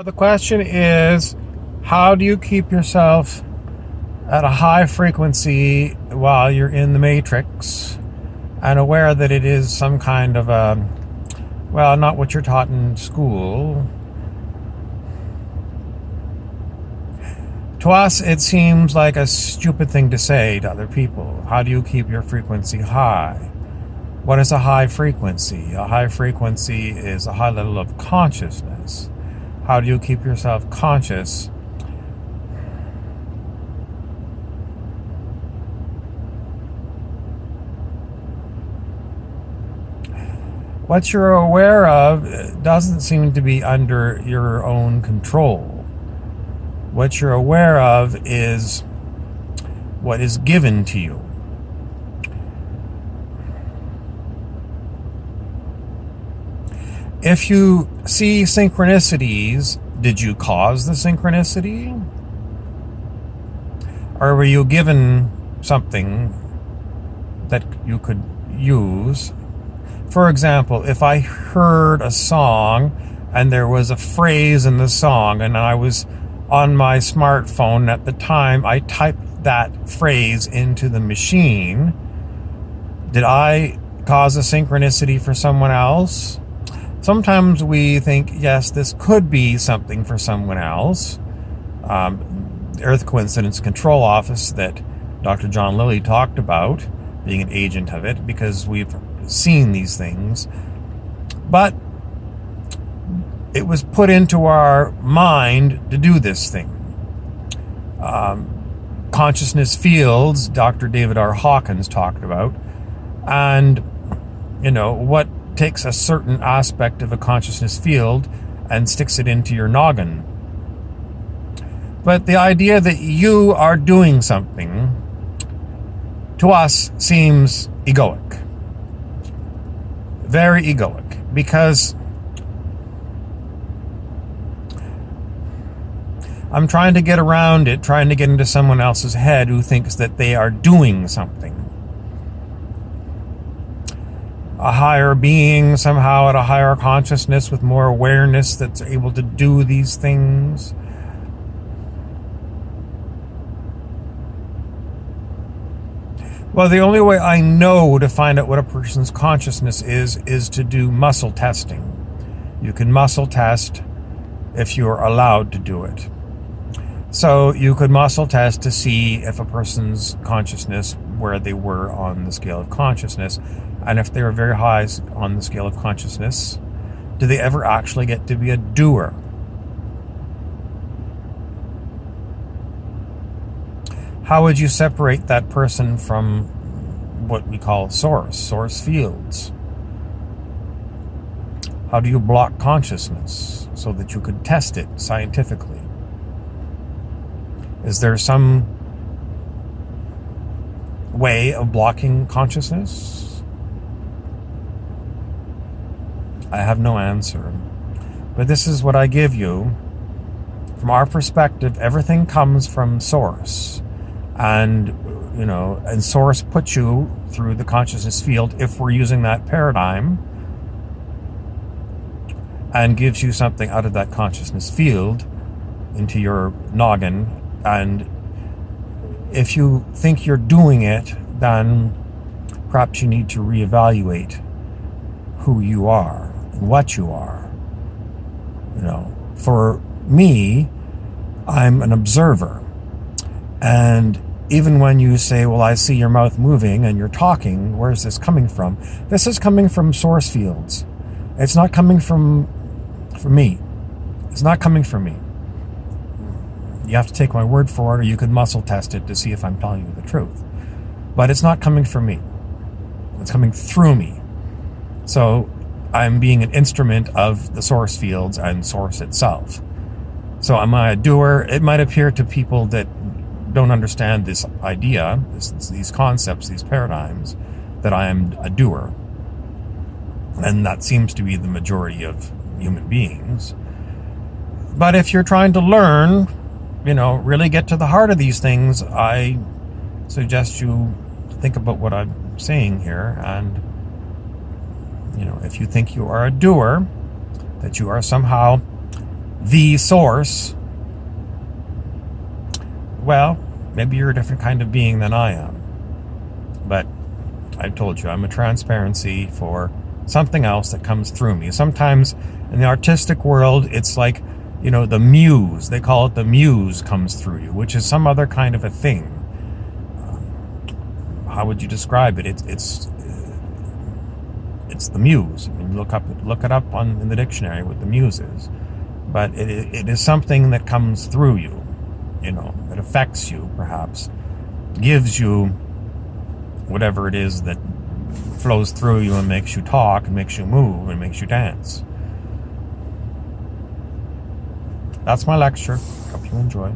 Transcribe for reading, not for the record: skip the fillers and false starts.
The question is, how do you keep yourself at a high frequency while you're in the matrix and aware that it is some kind of not what you're taught in school? To us, it seems like a stupid thing to say to other people. How do you keep your frequency high? What is a high frequency? A high frequency is a high level of consciousness. How do you keep yourself conscious? What you're aware of doesn't seem to be under your own control. What you're aware of is what is given to you. If you see synchronicities, did you cause the synchronicity? Or were you given something that you could use? For example, if I heard a song and there was a phrase in the song and I was on my smartphone at the time, I typed that phrase into the machine, did I cause a synchronicity for someone else? Sometimes we think, yes, this could be something for someone else. The Earth Coincidence Control Office that Dr. John Lilly talked about, being an agent of it, because we've seen these things. But it was put into our mind to do this thing. Consciousness fields, Dr. David R. Hawkins talked about. And, what takes a certain aspect of a consciousness field and sticks it into your noggin. But the idea that you are doing something, to us, seems egoic. Very egoic. Because I'm trying to get around it, trying to get into someone else's head who thinks that they are doing something. A higher being, somehow at a higher consciousness with more awareness, that's able to do these things. Well, the only way I know to find out what a person's consciousness is to do muscle testing. You can muscle test if you're allowed to do it. So you could muscle test to see if a person's consciousness, where they were on the scale of consciousness, and if they were very high on the scale of consciousness, do they ever actually get to be a doer? How would you separate that person from what we call source fields? How do you block consciousness so that you could test it scientifically? Is there some way of blocking consciousness? I have no answer. But this is what I give you. From our perspective, everything comes from source. And, and source puts you through the consciousness field, if we're using that paradigm, and gives you something out of that consciousness field into your noggin. And if you think you're doing it, then perhaps you need to reevaluate who you are and what you are. For me, I'm an observer. And even when you say, well, I see your mouth moving and you're talking, where's this coming from? This is coming from source fields. It's not coming from me. It's not coming from me. You have to take my word for it, or you could muscle test it to see if I'm telling you the truth. But it's not coming from me. It's coming through me. So I'm being an instrument of the source fields and source itself. So am I a doer? It might appear to people that don't understand this idea, these concepts, these paradigms, that I am a doer. And that seems to be the majority of human beings. But if you're trying to learn, really get to the heart of these things, I suggest you think about what I'm saying here. And, if you think you are a doer, that you are somehow the source, well, maybe you're a different kind of being than I am. But I told you, I'm a transparency for something else that comes through me. Sometimes in the artistic world, it's like, the muse. They call it the muse comes through you, which is some other kind of a thing. How would you describe it? It's the muse. I mean, look it up in the dictionary what the muse is. But it is something that comes through you. It affects you, perhaps, gives you whatever it is that flows through you and makes you talk and makes you move and makes you dance. That's my lecture. Hope you enjoy.